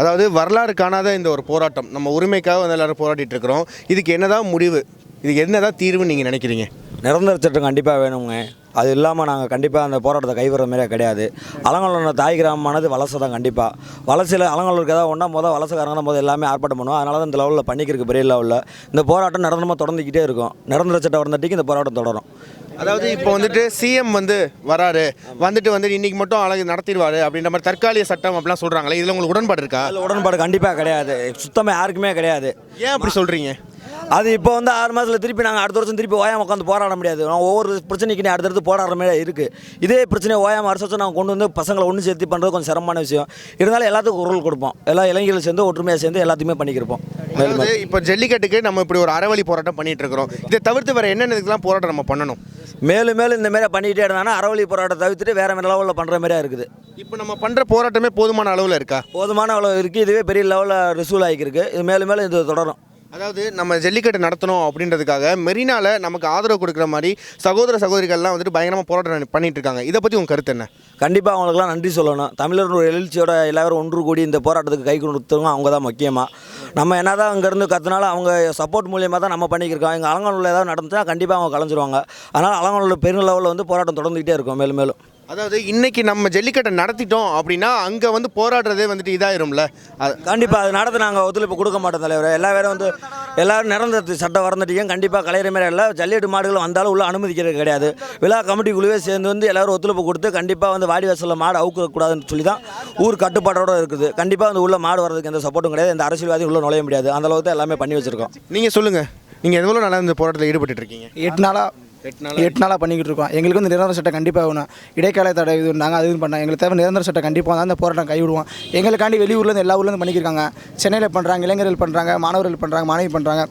அதாவது வரலாறு காணாத இந்த ஒரு போராட்டம், நம்ம உரிமைக்காக வந்து எல்லாரும் போராடிட்டு இருக்கிறோம். இதுக்கு என்னதான் முடிவு, இதுக்கு என்னதான் தீர்வுன்னு நீங்கள் நினைக்கிறீங்க? நிரந்தர சட்டம் கண்டிப்பாக வேணுங்க. அது இல்லாமல் நாங்கள் கண்டிப்பாக அந்த போராட்டத்தை கைவிடுற மாதிரியே கிடையாது. அலங்காநல்லூர் தாய் கிராமமானது வலசை தான். கண்டிப்பாக வலசையில் அலங்காநல்லூருக்கு ஏதாவது ஒன்றா வலசைக்காரங்க தான் எல்லாமே ஆர்ப்பாட்டம் பண்ணுவோம். அதனால தான் இந்த லெவலில் பண்ணிக்கிறதுக்கு பெரிய லெவலில் இந்த போராட்டம் நிரந்தரமாக தொடர்ந்துக்கிட்டே இருக்கும். நிரந்தர சட்டம் வந்தட்டிக்கு இந்த போராட்டம் தொடரும். அதாவது இப்போ வந்துட்டு சிஎம் வராரு, வந்துட்டு இன்னைக்கு மட்டும் அழகு நடத்திடுவார் அப்படின்ற மாதிரி தற்காலிக சட்டம் அப்படிலாம் சொல்கிறாங்களே, இதில் உங்களுக்கு உடன்பாடு இருக்கா? அதில் உடன்பாடு கண்டிப்பாக கிடையாது, சுத்தமாக யாருக்குமே கிடையாது. ஏன் அப்படி சொல்கிறீங்க? அது இப்போ 6 மாதத்தில் திருப்பி நாங்கள் அடுத்த வருஷம் திருப்பி ஓயாமல் உட்காந்து போராட முடியாது. ஒவ்வொரு பிரச்சனைக்கு அடுத்தடுத்து போராடுற மாதிரி இருக்குது. இதே பிரச்சனையை ஓயாமல் அடுத்த வருஷம் நாங்கள் கொண்டு வந்து பசங்களை ஒன்று சேர்த்து பண்ணுறது கொஞ்சம் சிரமமான விஷயம். இருந்தாலும் எல்லாத்துக்கும் குரல் கொடுப்போம். எல்லா இளைஞர்கள் சேர்ந்து ஒற்றுமையாக சேர்ந்து எல்லாத்தையுமே பண்ணிக்கிறப்போம். இப்போ ஜல்லிக்கட்டுக்கு நம்ம இப்படி ஒரு அறவழி போராட்டம் பண்ணிட்டு இருக்கிறோம். இதை தவிர்த்து வேறு என்னென்னதுக்கெல்லாம் போராட்டம் நம்ம பண்ணணும்? மேலும் இந்த மாதிரி பண்ணிக்கிட்டே இருந்தாங்கன்னா அறவழி போராட்டம் தவிர்த்துட்டு வேறு லெவலில் பண்ணுற மாதிரியா இருக்குது. இப்போ நம்ம பண்ணுற போராட்டமே போதுமான அளவில் இருக்கா? போதுமான அளவு இருக்குது. இதுவே பெரிய லெவலில் ரிசூல் ஆகிருக்கு. இது மேலும் இது தொடரும். அதாவது நம்ம ஜல்லிக்கட்டு நடத்தணும் அப்படின்றதுக்காக மெரினால நமக்கு ஆதரவு கொடுக்குற மாதிரி சகோதர சகோதரிகள்லாம் பயங்கரமாக போராட்டம் பண்ணிட்டு இருக்காங்க. இதை பற்றி உங்கள் கருத்து என்ன? கண்டிப்பாக அவங்களுக்குலாம் நன்றி சொல்லணும். தமிழர் எழுச்சியோட எல்லாரும் ஒன்று கூடி இந்த போராட்டத்துக்கு கை கொடுத்தவங்க அவங்க தான் முக்கியமாக. நம்ம என்ன தான் அங்கேருந்து கற்றுனாலும் அவங்க சப்போர்ட் மூலியமாக தான் நம்ம பண்ணிக்கிருக்கோம். எங்கள் அலங்காநல்லூரில் ஏதாவது நடந்துச்சுன்னா கண்டிப்பாக அவங்க கலைஞ்சிருவாங்க. அதனால் அலங்காநல்லூர் பெரும் லெவலில் போராட்டம் தொடர்ந்துக்கிட்டே இருக்கும் மேலும். அதாவது இன்றைக்கி நம்ம ஜல்லிக்கட்டை நடத்திட்டோம் அப்படின்னா அங்கே போராடுறதே இதாயிரும்ல. கண்டிப்பாக அது நடந்து நாங்கள் ஒத்துழைப்பு கொடுக்க மாட்டோம் தலைவர். எல்லா பேரும் எல்லோரும் நிரந்தர சட்டம் வரந்துட்டீங்க. கண்டிப்பாக கலையிற மாதிரி இல்லை. ஜல்லிக்கட்டு மாடுகள் வந்தாலும் உள்ளே அனுமதிக்கிறது கிடையாது. விழா கமிட்டி குழுவே சேர்ந்து எல்லோரும் ஒத்துழைப்பு கொடுத்து கண்டிப்பாக வாடி வாசலில் மாடு அவுக்கக்கூடாதுன்னு சொல்லி தான் ஊர் கட்டுப்பாட்டோடு இருக்குது. கண்டிப்பாக உள்ள மாடு வரதுக்கு எந்த சப்போர்ட்டும் கிடையாது. எந்த அரசியல்வாதியும் உள்ளே நுழைய முடியாது. அந்த அளவுக்கு எல்லாமே பண்ணி வச்சுருக்கோம். நீங்கள் சொல்லுங்கள், நீங்கள் எவ்வளோ நாளாக இந்த போராட்டத்தில் ஈடுபட்டு இருக்கீங்க? 8 நாளாக பண்ணிக்கிட்டு இருக்கோம். எங்களுக்கு நிரந்தர சட்டம் கண்டிப்பாக வேணும். இடைக்கால தடை இது நாங்கள் அது பண்ணோம். எங்களுக்கு தேவை நிரந்தர சட்டம் கண்டிப்பாக தான். அந்த போராட்டம் கைவிடுவோம். எங்களுக்காண்டி வெளியூர்லேருந்து எல்லா ஊர்லேருந்து பண்ணியிருக்காங்க. சென்னையில் பண்ணுறாங்க, இளைஞர்கள் பண்ணுறாங்க, மாணவர்கள் பண்ணுறாங்க, மாணவி பண்ணுறாங்க.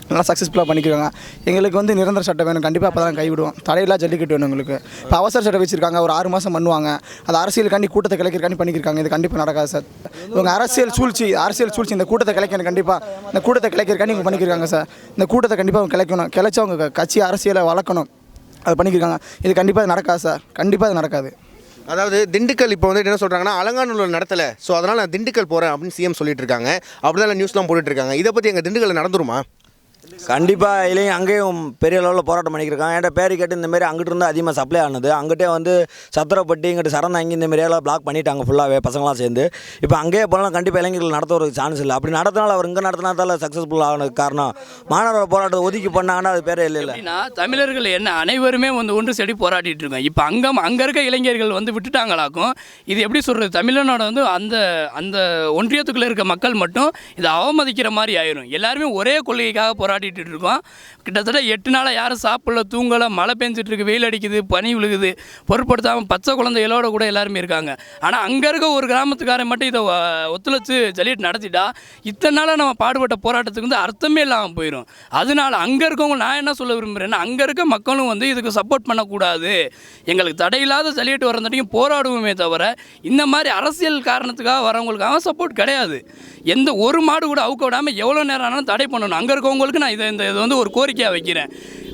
நல்லா சக்ஸஸ்ஃபுல்லாக பண்ணிக்கிறாங்க. எங்களுக்கு நிரந்தர சட்டம் வேணும் கண்டிப்பாக. அப்போ தான் கைவிடுவோம். தடையில்லா ஜல்லிக்கட்டு வேணும் எங்களுக்கு. இப்போ அவசர சட்டம் வச்சுருக்காங்க, ஒரு 6 மாதம் பண்ணுவாங்க. அது அரசியலுக்காண்டி கூட்டத்தை கிளைக்கிறக்காண்டி பண்ணியிருக்காங்க. இது கண்டிப்பாக நடக்காது சார். இவங்க அரசியல் சூழ்ச்சி இந்த கூட்டத்தை கிளைக்கணும். கண்டிப்பாக இந்த கூட்டத்தை கிளைக்கிறக்காண்டி இவங்க பண்ணிக்கிறாங்க சார். இந்த கூட்டத்தை கண்டிப்பாக அவங்க கிளைக்கணும். கிளைச்சி அவங்க கட்சி அரசியலை வளர்க்கணும். அது பண்ணிக்கிறாங்க. இது கண்டிப்பாக நடக்காது சார். கண்டிப்பாக அது நடக்காது. அதாவது திண்டுக்கல் இப்போ என்ன சொல்கிறாங்கன்னா அலங்காநல்லூர் நடத்தலை, ஸோ அதனால் நான் திண்டுக்கல் போகிறேன் அப்படின்னு சிஎம் சொல்லிட்டு இருக்காங்க. அப்படி தான் நியூஸ்லாம் போட்டுட்ருக்காங்க. இதை பற்றி எங்கள் திண்டுக்கல் நடந்துருமா? கண்டிப்பாக இல்லைங்க. அங்கேயும் பெரிய லெவலில் போராட்டம் பண்ணிக்கிருக்காங்க. என்கிட்ட பேர் கேட்டு இந்தமாரி அங்கிட்டு இருந்தால் அதிகமாக சப்ளை ஆனது. அங்கிட்டே சத்திரப்பட்டி இங்கிட்ட சரணாங்கி இந்தமாரியெல்லாம் பிளாக் பண்ணிட்டாங்க ஃபுல்லாகவே பசங்களாம் சேர்ந்து. இப்போ அங்கேயே போனாலும் கண்டிப்பாக இளைஞர்கள் நடத்த ஒரு சான்ஸ் இல்லை. அப்படி நடத்தினால அவர் இங்கே நடத்தினால சக்ஸஸ்ஃபுல் ஆனதுக்கு காரணம் மாணவர் போராட்டத்தை ஒதுக்கி பண்ணாங்கன்னா அது பேரே இல்லை. தமிழர்கள் என்ன அனைவருமே ஒன்று செடி போராடிட்டு இருக்கோம். இப்போ அங்கே இருக்க இளைஞர்கள் விட்டுட்டாங்களாக்கும். இது எப்படி சொல்கிறது, தமிழனோட அந்த அந்த ஒன்றியத்துக்குள்ளே இருக்க மக்கள் மட்டும் இதை அவமதிக்கிற மாதிரி ஆயிரும். எல்லாருமே ஒரே கொள்கைக்காக போராடிட்டு இருக்கோம். கிட்டத்தட்ட 8 நாளாக யாரும் சாப்பிடல, தூங்கலை, மழை பெஞ்சிட்டு இருக்கு, வெயில் அடிக்குது, பனி விழுகுது, பொருட்படுத்தாமல் பச்சை குழந்தைகளோட கூட எல்லாருமே இருக்காங்க. ஆனால் அங்கே இருக்க ஒரு கிராமத்துக்காரன் மட்டும் இதை ஒத்துழைச்சு ஜல்லிக்கட்டு நடத்திட்டா இத்தனை நாளாக நம்ம பாடுபட்ட போராட்டத்துக்கு அர்த்தமே இல்லாமல் போயிடும். அதனால அங்கே இருக்கவங்க நான் என்ன சொல்ல விரும்புகிறேன்னா, அங்கே இருக்க மக்களும் இதுக்கு சப்போர்ட் பண்ணக்கூடாது. எங்களுக்கு தடையில்லாத ஜல்லிக்கட்டு வரந்தாட்டியும் போராடுவோமே தவிர இந்த மாதிரி அரசியல் காரணத்துக்காக வரவங்களுக்காக சப்போர்ட் கிடையாது. எந்த ஒரு மாடு கூட அவுக்க விடாமல் எவ்வளோ நேரம் ஆனாலும் தடை பண்ணணும். அங்கே இருக்கவங்களுக்கு நான் இது ஒரு கோரிக்கையாக வைக்கிறேன்.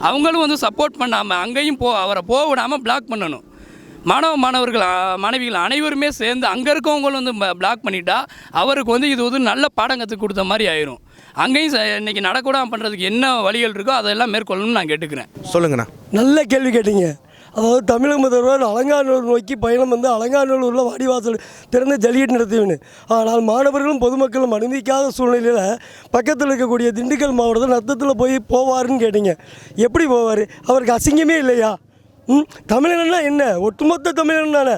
அவங்களும் சப்போர்ட் பண்ணாமல் அங்கேயும் அவரை போக விடாமல் பிளாக் பண்ணணும். மாணவர்கள் மாணவிகள் அனைவருமே சேர்ந்து அங்கே இருக்கவங்களும் பிளாக் பண்ணிட்டா அவருக்கு இது நல்ல பாடம் கற்றுக் கொடுத்த மாதிரி ஆயிரும். அங்கேயும் இன்றைக்கி நடக்கூடாமல் பண்ணுறதுக்கு என்ன வழிகள் இருக்கோ அதெல்லாம் மேற்கொள்ளணும்னு நான் கேட்டுக்கிறேன். சொல்லுங்கண்ணா. நல்ல கேள்வி கேட்டீங்க. அதாவது தமிழக முதல்வர் அலங்காநல்லூர் நோக்கி பயணம் அலங்காநல்லூரில் வாடிவாசல் திறந்து ஜல்லிக்கட்டு நடத்துவேன். ஆனால் மாணவர்களும் பொதுமக்களும் அனுமதிக்காத சூழ்நிலையில் பக்கத்தில் இருக்கக்கூடிய திண்டுக்கல் மாவட்டத்தில் நத்தத்தில் போவாருன்னு கேட்டீங்க. எப்படி போவார்? அவருக்கு அசிங்கமே இல்லையா? தமிழன்னா என்ன? ஒட்டுமொத்த தமிழன் தானே.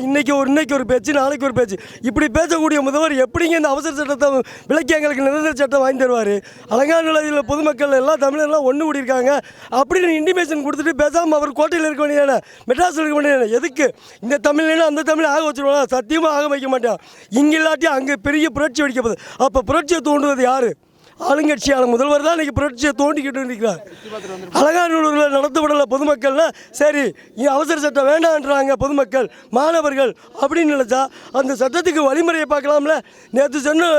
இன்னைக்கு ஒரு பேச்சு, நாளைக்கு ஒரு பேச்சு, இப்படி பேசக்கூடிய முதல்வர் எப்படிங்க இந்த அவசர சட்டத்தை விலக்கி எங்களுக்கு நிரந்தர சட்டம் வாங்கி தருவார்? அலங்காநல்லூரில் பொதுமக்கள் எல்லாம் தமிழர்லாம் ஒன்று கூடியிருக்காங்க அப்படின்னு இன்டிமேஷன் கொடுத்துட்டு பேசாமல் அவர் கோட்டையில் இருக்க வேண்டியதானே, மெட்ராஸில் இருக்க வேண்டியதானே? எதுக்கு இந்த தமிழ்னா அந்த தமிழ் ஆக வச்சுருவாங்க? சத்தியமாக ஆக வைக்க மாட்டான். இங்கே இல்லாட்டி அங்கே பெரிய புரட்சி வெடிக்க போகுது. அப்போ புரட்சியை தூண்டுவது யார்? ஆளுங்கட்சியான முதல்வர் தான் இன்றைக்கி புரட்சியை தோண்டிக்கிட்டு இருக்கிறார். அலங்காநல்லூரில் நடத்தப்படல பொதுமக்கள்னா சரி அவசர சட்டம் வேண்டான்றாங்க பொதுமக்கள் மாணவர்கள் அப்படின்னு நினச்சா அந்த சட்டத்துக்கு வழிமுறையை பார்க்கலாம்ல. நேற்று சொன்ன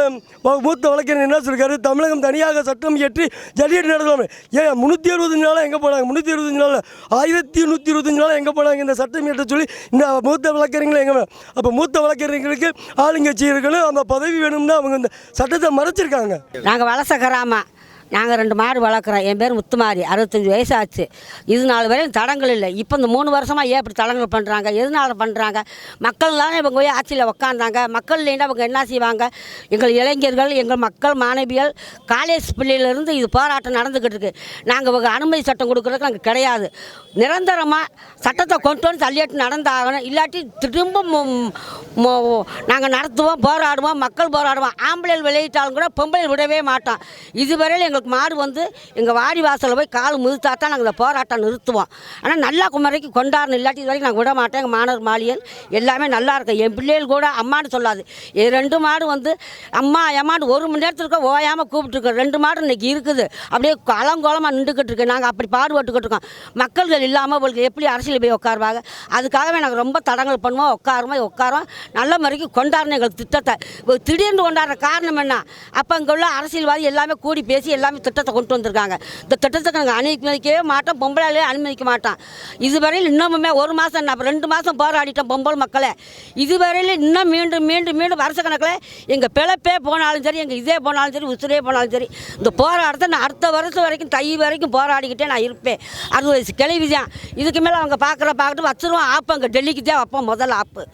மூத்த வழக்கறிஞர் என்ன சொல்லியிருக்காரு, தமிழகம் தனியாக சட்டம் இயற்றி ஜல்லிக்கட்டு நடத்தலாம். ஏன் 365 நாளாக எங்கே போனாங்க? 325 நாளில் 1125 நாளாக எங்கே போனாங்க இந்த சட்டம் இயற்ற சொல்லி இந்த மூத்த வழக்கறிஞர்கள் எங்கே? அப்போ மூத்த வழக்கறிஞர்களுக்கு ஆளுங்கட்சி இருக்கணும், அந்த பதவி வேணும்னா அவங்க இந்த சட்டத்தை மறைச்சிருக்காங்க. நாங்கள் வலச கிராமம், நாங்கள் 2 மாடு வளர்க்குறோம். என் பேர் முத்துமாரி, 65 வயசு ஆச்சு. இது நாள் வரையும் தடங்கள் இல்லை. இப்போ இந்த 3 வருஷமாக ஏன் இப்படி தடங்கள் பண்ணுறாங்க? எதனால் பண்ணுறாங்க? மக்கள் தானே இவங்க போய் ஆட்சியில் உக்காந்தாங்க. மக்கள் இல்லைன்னா அவங்க என்ன செய்வாங்க? எங்கள் இளைஞர்கள், எங்கள் மக்கள், மாணவிகள், காலேஜ் பிள்ளையிலேருந்து இது போராட்டம் நடந்துக்கிட்டு இருக்குது. நாங்கள் இவங்க அனுமதி சட்டம் கொடுக்குறதுக்கு நாங்கள் கிடையாது. நிரந்தரமாக சட்டத்தை கொண்டு வந்து தள்ளிட்டு நடந்தாகணும். இல்லாட்டி திரும்ப நாங்கள் நடத்துவோம், போராடுவோம், மக்கள் போராடுவோம். ஆம்பளைகள் விளையிட்டாலும் கூட பொம்பளை விடவே மாட்டோம். இதுவரையில் எங்களுக்கு மாடு வந்து எங்கள் வாடி வாசலில் போய் கால் முதுத்தா தான் நாங்கள் இந்த போராட்டம் நிறுத்துவோம். ஆனால் நல்லா குமரைக்கு கொண்டாடணும். இல்லாட்டி இது வரைக்கும் நாங்கள் விட மாட்டோம். எங்கள் மாணவர் மாளியல் எல்லாமே நல்லா இருக்கும். என் பிள்ளைகள் கூட அம்மானு சொல்லாது. 2 மாடு வந்து அம்மா எம்மாண்டு 1 மணி நேரத்துக்கு ஓயாமல் கூப்பிட்டுருக்கோம். 2 மாடு இன்றைக்கி இருக்குது. அப்படியே அலங்கோலமாக நின்றுக்கிட்டு இருக்கு. நாங்கள் அப்படி பாடுபட்டுக்கிட்டு இருக்கோம். மக்கள்கள் இல்லாமல் உங்களுக்கு எப்படி அரசியல் போய் உட்காருவாங்க? அதுக்காகவே நாங்கள் ரொம்ப தடங்கள் பண்ணுவோம். உட்காரோம் நல்ல முறைக்கு கொண்டாடணும் எங்களுக்கு திட்டத்தை. திடீர்னு கொண்டாடுற காரணம் என்ன? அப்போ இங்கே உள்ள அரசியல்வாதி எல்லாமே கூடி பேசி எல்லாமே திட்டத்தை கொண்டு வந்திருக்காங்க. இந்த திட்டத்துக்கு நாங்கள் அனுமதிக்கவே மாட்டோம், பொம்பளையே அனுமதிக்க மாட்டோம். இதுவரையில் இன்னமுமே 1 மாதம் 2 மாதம் போராடிட்டோம் பொம்பளை மக்களே. இதுவரையில் இன்னும் மீண்டும் வருஷக்கணக்கில் எங்கள் பிழைப்பே போனாலும் சரி, எங்கள் இதே போனாலும் சரி, உசுரே போனாலும் சரி, இந்த போராட்டத்தை நான் அடுத்த வருஷம் வரைக்கும் தை வரைக்கும் போராடிக்கிட்டே நான் இருப்பேன். 60 வயசு கிளவி தான். இதுக்கு மேலே அவங்க பார்த்துட்டு வச்சுருவோம். ஆப்பு அங்கே டெல்லிக்கு தான் வைப்போம். முதல் ஆப்பு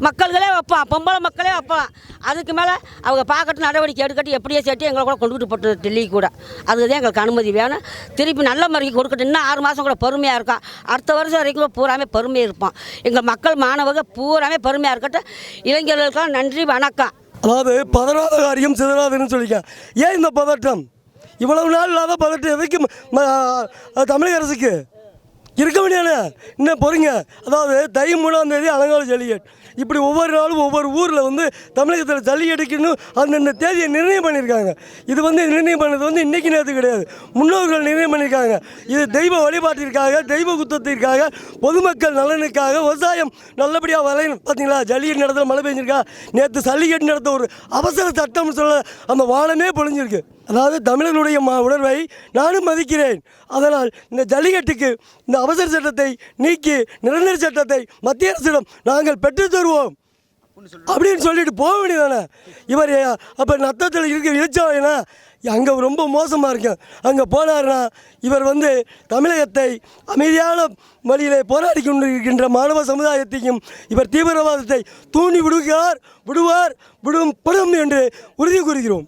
மக்கள்களே வைப்போம், பொம்பளை மக்களே வைப்போம். அதுக்கு மேலே அவங்க பார்க்கட்டு நடவடிக்கை எடுக்கட்டு எப்படியே சேர்த்து எங்களை கூட கொண்டுகிட்டு போட்டு டெல்லிக்கு கூட. அதுக்கு தான் எங்களுக்கு அனுமதி வேணும். திருப்பி நல்ல முறைக்கு கொடுக்கட்டும். இன்னும் 6 மாதம் கூட பொறுமையாக இருக்கும். அடுத்த வருஷம் வரைக்கும் பூராமே பொறுமையாக இருப்போம். எங்கள் மக்கள் மாணவர்கள் பூராமே பொறுமையாக இருக்கட்டும். இளைஞர்களுக்கெல்லாம் நன்றி, வணக்கம். அதாவது பதறாத காரியம் சிதறாதுன்னு சொல்லியிருக்கேன். ஏன் இந்த பதட்டம்? இவ்வளவு நாள் இல்லாத பதட்டம் எதுக்கு தமிழக அரசுக்கு இருக்க முடியாது? இன்னும் பொறுங்க. அதாவது தை 3ஆம் தேதி அலங்காநல்லூர் ஜல்லிக்கட்டு. இப்படி ஒவ்வொரு நாளும் ஒவ்வொரு ஊரில் வந்து தமிழகத்தில் ஜல்லிக்கட்டுக்குன்னு அந்தந்த தேதியை நிர்ணயம் பண்ணியிருக்காங்க. இது வந்து நிர்ணயம் பண்ணது வந்து இன்றைக்கி நேரத்து கிடையாது, முன்னோர்கள் நிர்ணயம் பண்ணியிருக்காங்க. இது தெய்வ வழிபாட்டிற்காக, தெய்வ குத்தத்திற்காக, பொதுமக்கள் நலனுக்காக, விவசாயம் நல்லபடியாக வரையணும். பார்த்தீங்களா, ஜல்லிக்கட்டு நடத்த மழை பெஞ்சிருக்கா? நேற்று ஜல்லிக்கட்டு நடத்த ஒரு அவசர சட்டம்னு சொல்ல அந்த வானமே பொழிஞ்சிருக்கு. அதாவது தமிழர்களுடைய உணர்வை நானும் மதிக்கிறேன். அதனால் இந்த ஜல்லிக்கட்டுக்கு இந்த அவசர சட்டத்தை நீக்கி நிரந்தர சட்டத்தை மத்திய அரசிடம் நாங்கள் பெற்று தருவோம் அப்படின்னு சொல்லிட்டு போக வேண்டியதானே. இவர் அப்போ நத்தத்தில் இழிச்சாவைனா அங்கே ரொம்ப மோசமாக இருக்கும். அங்கே போனார்னா இவர் வந்து தமிழகத்தை அமைதியான வழியிலே போராடி கொண்டிருக்கின்ற மாணவ சமுதாயத்தையும் இவர் தீவிரவாதத்தை தூண்டி விடுவார், விடும் என்று உறுதி கூறுகிறோம்.